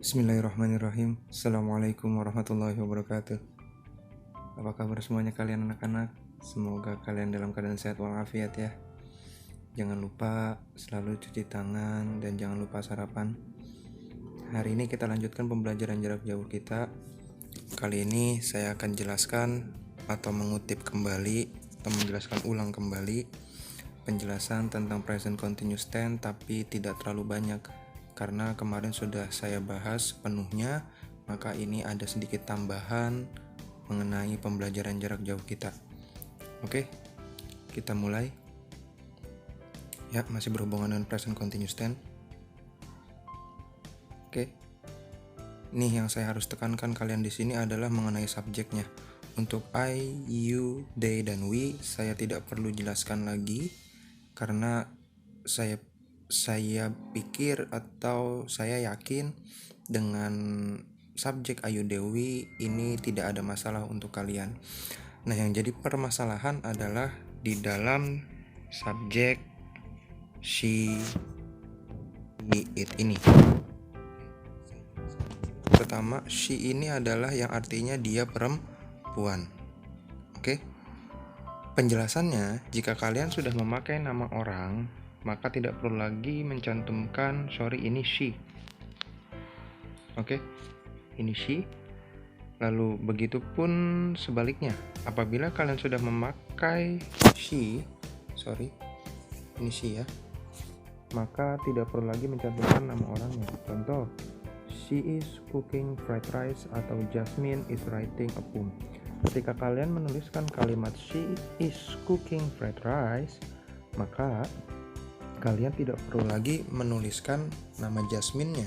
Bismillahirrahmanirrahim. Assalamualaikum warahmatullahi wabarakatuh. Apa kabar semuanya kalian anak-anak? Semoga kalian dalam keadaan sehat walafiat ya. Jangan lupa selalu cuci tangan dan jangan lupa sarapan. Hari ini kita lanjutkan pembelajaran jarak jauh kita. Kali ini saya akan jelaskan atau mengutip kembali atau menjelaskan ulang kembali penjelasan tentang present continuous tense, tapi tidak terlalu banyak karena kemarin sudah saya bahas penuhnya, maka ini ada sedikit tambahan mengenai pembelajaran jarak jauh kita. Oke, kita mulai. Ya, masih berhubungan dengan present continuous tense. Oke. Nih yang saya harus tekankan kalian di sini adalah mengenai subjeknya. Untuk I, you, they, dan we, saya tidak perlu jelaskan lagi karena saya pikir atau saya yakin dengan subjek ayu dewi ini tidak ada masalah untuk kalian. Nah, yang jadi permasalahan adalah di dalam subjek she, it ini. Pertama, she ini adalah yang artinya dia perempuan. Oke. Penjelasannya, jika kalian sudah memakai nama orang, maka tidak perlu lagi mencantumkan ini she. Oke, ini she. Lalu begitupun sebaliknya, apabila kalian sudah memakai she, ini she ya, maka tidak perlu lagi mencantumkan nama orangnya. Contoh, she is cooking fried rice atau Jasmine is writing a poem. Ketika kalian menuliskan kalimat she is cooking fried rice, maka kalian tidak perlu lagi menuliskan nama Jasmine-nya.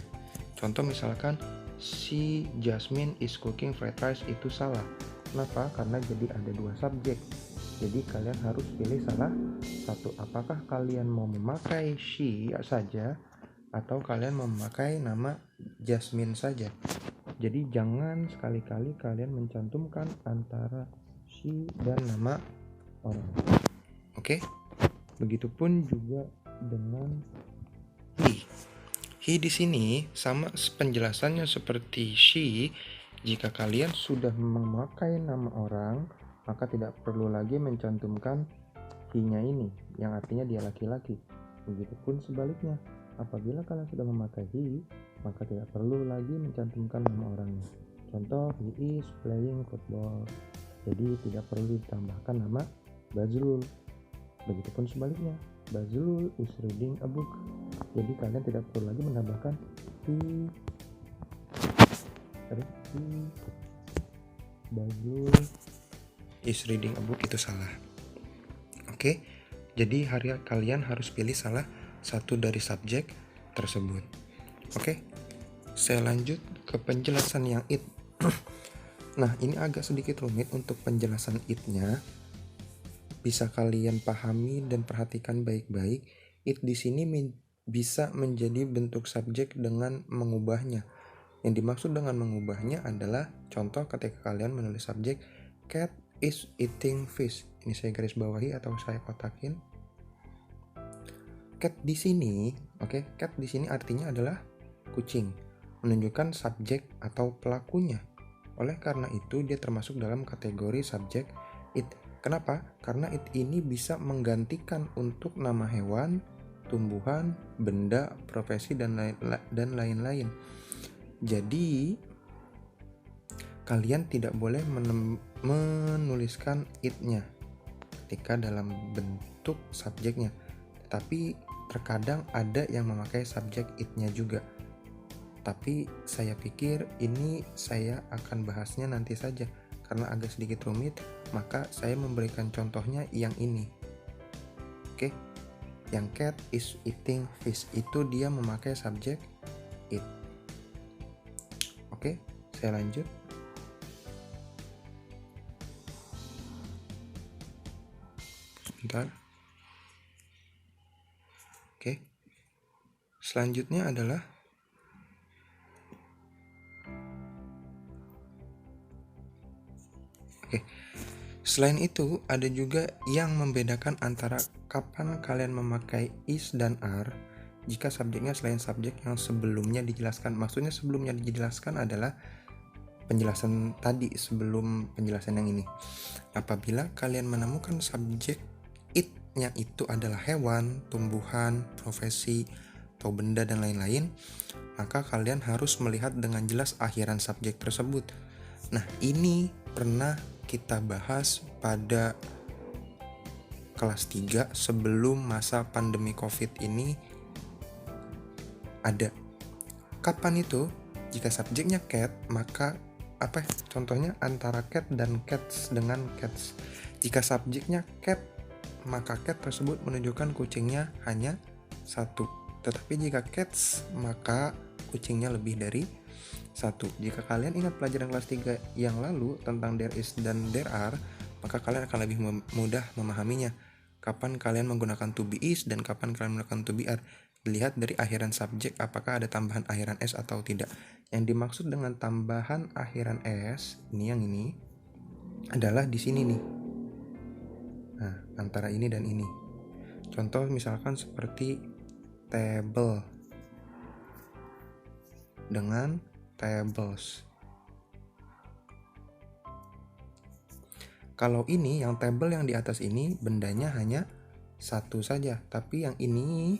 Contoh misalkan si Jasmine is cooking fried rice, itu salah. Kenapa? Karena jadi ada dua subjek. Jadi kalian harus pilih salah satu. Apakah kalian mau memakai she saja atau kalian mau memakai nama Jasmine saja. Jadi jangan sekali-kali kalian mencantumkan antara she dan nama orang. Oke? Begitupun juga dengan he. He di sini sama penjelasannya seperti she. Jika kalian sudah memakai nama orang, maka tidak perlu lagi mencantumkan he-nya ini, yang artinya dia laki-laki. Begitupun sebaliknya, apabila kalian sudah memakai he, maka tidak perlu lagi mencantumkan nama orangnya. Contoh, he is playing football. Jadi tidak perlu ditambahkan nama Bazrul. Begitupun sebaliknya, Bazrul is reading a book. Jadi kalian tidak perlu lagi menambahkan Bazrul is reading a book, itu salah. Oke, jadi kalian harus pilih salah satu dari subjek tersebut. Oke, saya lanjut ke penjelasan yang it. Nah, ini agak sedikit rumit untuk penjelasan it-nya. Bisa kalian pahami dan perhatikan baik-baik. It di sini bisa menjadi bentuk subjek dengan mengubahnya. Yang dimaksud dengan mengubahnya adalah contoh ketika kalian menulis subjek cat is eating fish. Ini saya garis bawahi atau saya kotakin. Cat di sini, cat di sini artinya adalah kucing, menunjukkan subjek atau pelakunya. Oleh karena itu dia termasuk dalam kategori subjek it. Kenapa? Karena it ini bisa menggantikan untuk nama hewan, tumbuhan, benda, profesi, dan lain-lain. Jadi kalian tidak boleh menuliskan it-nya ketika dalam bentuk subjeknya. Tapi terkadang ada yang memakai subjek it-nya juga. Tapi saya pikir ini saya akan bahasnya nanti saja. Karena agak sedikit rumit, maka saya memberikan contohnya yang ini. Oke, yang cat is eating fish itu dia memakai subjek it. Oke, saya lanjut. Sebentar. Oke, selanjutnya adalah selain itu, ada juga yang membedakan antara kapan kalian memakai is dan are jika subjeknya selain subjek yang sebelumnya dijelaskan. Maksudnya sebelumnya dijelaskan adalah penjelasan tadi sebelum penjelasan yang ini. Apabila kalian menemukan subjek it-nya itu adalah hewan, tumbuhan, profesi, atau benda dan lain-lain, maka kalian harus melihat dengan jelas akhiran subjek tersebut. Nah, ini pernah kita bahas pada kelas 3 sebelum masa pandemi COVID ini ada. Kapan itu? Jika subjeknya cat, maka contohnya antara cat dan cats dengan cats. Jika subjeknya cat, maka cat tersebut menunjukkan kucingnya hanya satu. Tetapi jika cats, maka kucingnya lebih dari satu. Jika kalian ingat pelajaran kelas 3 yang lalu tentang there is dan there are, maka kalian akan lebih mudah memahaminya. Kapan kalian menggunakan to be is dan kapan kalian menggunakan to be are. Dilihat dari akhiran subjek apakah ada tambahan akhiran s atau tidak. Yang dimaksud dengan tambahan akhiran s, ini yang ini, adalah di sini nih. Nah, antara ini dan ini. Contoh misalkan seperti table dengan tables. Kalau ini, yang table yang di atas ini, bendanya hanya satu saja. Tapi yang ini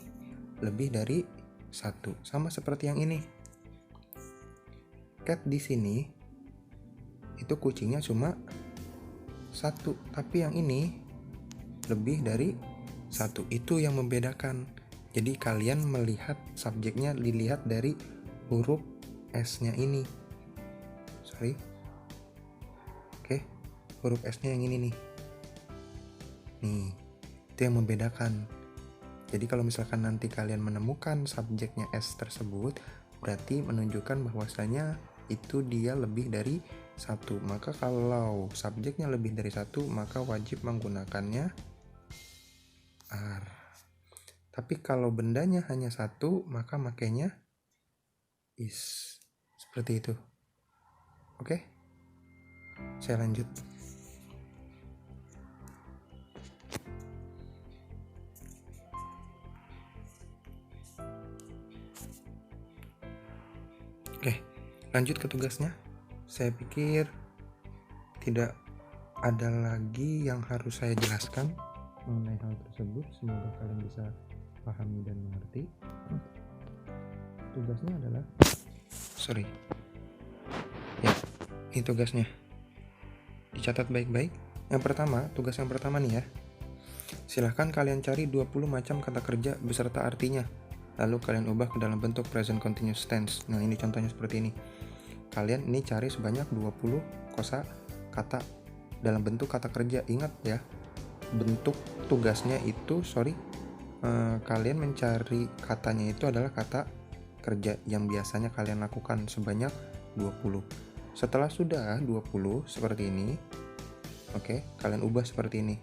lebih dari satu. Sama seperti yang ini. Cat di sini, itu kucingnya cuma satu. Tapi yang ini lebih dari satu. Itu yang membedakan. Jadi kalian melihat subjeknya dilihat dari huruf S-nya ini. Oke, huruf S-nya yang ini nih. Nih, itu yang membedakan. Jadi kalau misalkan nanti kalian menemukan subjeknya S tersebut, berarti menunjukkan bahwasanya itu dia lebih dari satu. Maka kalau subjeknya lebih dari satu, maka wajib menggunakannya are. Tapi kalau bendanya hanya satu, maka makanya is. Seperti itu. Oke? Saya lanjut. Oke, lanjut ke tugasnya. Saya pikir tidak ada lagi yang harus saya jelaskan mengenai hal tersebut. Semoga kalian bisa pahami dan mengerti. Tugasnya adalah ya, ini tugasnya. Dicatat baik-baik. Tugas yang pertama nih ya. Silahkan kalian cari 20 macam kata kerja beserta artinya. Lalu kalian ubah ke dalam bentuk present continuous tense. Nah, ini contohnya seperti ini. Kalian ini cari sebanyak 20 kosa kata dalam bentuk kata kerja. Ingat ya, bentuk tugasnya itu, kalian mencari katanya itu adalah kata kerja yang biasanya kalian lakukan sebanyak 20. Setelah sudah 20 seperti ini, oke, kalian ubah seperti ini.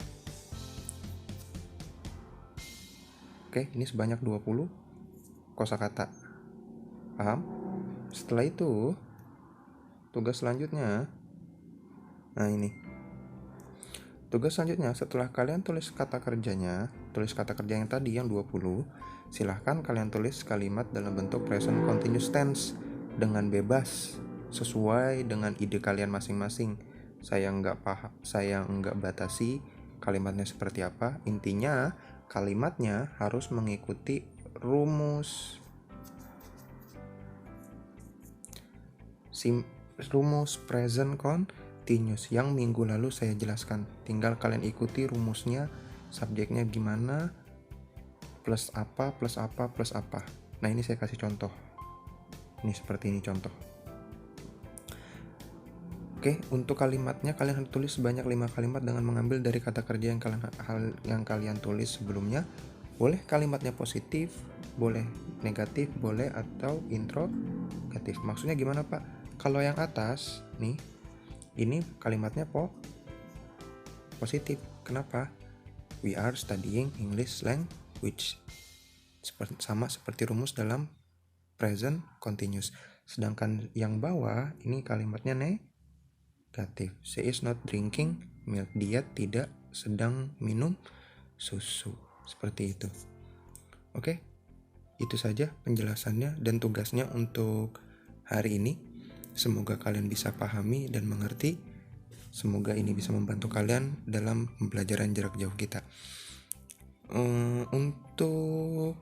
Oke, ini sebanyak 20 kosakata. Paham? Setelah itu, tugas selanjutnya, nah ini. Tugas selanjutnya, setelah kalian tulis kata kerja yang tadi yang 20, silahkan kalian tulis kalimat dalam bentuk present continuous tense dengan bebas sesuai dengan ide kalian masing-masing. Saya nggak batasi kalimatnya seperti apa. Intinya kalimatnya harus mengikuti rumus present continuous yang minggu lalu saya jelaskan. Tinggal kalian ikuti rumusnya, subjeknya gimana, plus apa. Nah, ini saya kasih contoh. Ini seperti ini contoh. Oke, untuk kalimatnya kalian harus tulis sebanyak 5 kalimat dengan mengambil dari kata kerja yang kalian tulis sebelumnya. Boleh kalimatnya positif, boleh negatif, boleh atau interrogatif. Maksudnya gimana, Pak? Kalau yang atas nih, ini kalimatnya positif. Kenapa? We are studying English language. Sama seperti rumus dalam present continuous. Sedangkan yang bawah ini kalimatnya negatif. She is not drinking milk. Dia tidak sedang minum susu. Seperti itu. Oke? Itu saja penjelasannya dan tugasnya untuk hari ini. Semoga kalian bisa pahami dan mengerti. Semoga ini bisa membantu kalian dalam pembelajaran jarak jauh kita. Untuk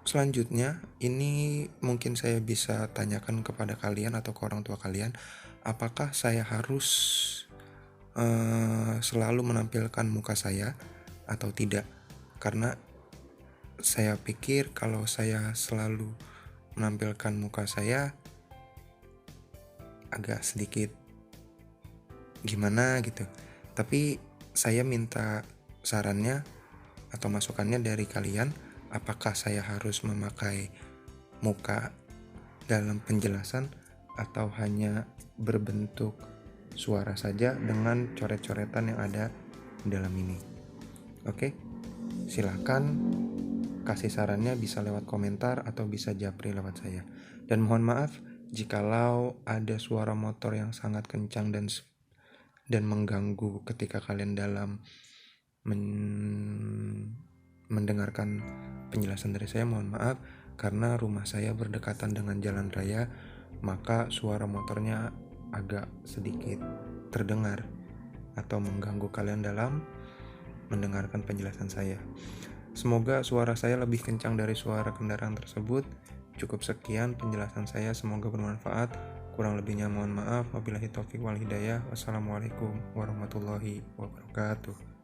selanjutnya, ini mungkin saya bisa tanyakan kepada kalian atau ke orang tua kalian, apakah saya harus selalu menampilkan muka saya atau tidak? Karena saya pikir kalau saya selalu menampilkan muka saya agak sedikit gimana gitu. Tapi saya minta sarannya atau masukannya dari kalian, apakah saya harus memakai muka dalam penjelasan atau hanya berbentuk suara saja dengan coret-coretan yang ada di dalam ini. Oke, silakan kasih sarannya, bisa lewat komentar atau bisa japri lewat saya. Dan mohon maaf jikalau ada suara motor yang sangat kencang dan mengganggu ketika kalian dalam mendengarkan penjelasan dari saya. Mohon maaf, karena rumah saya berdekatan dengan jalan raya, maka suara motornya agak sedikit terdengar atau mengganggu kalian dalam mendengarkan penjelasan saya. Semoga suara saya lebih kencang dari suara kendaraan tersebut. Cukup sekian penjelasan saya, semoga bermanfaat. Kurang lebihnya mohon maaf. Wabillahi taufiq wal hidayah. Wassalamualaikum warahmatullahi wabarakatuh.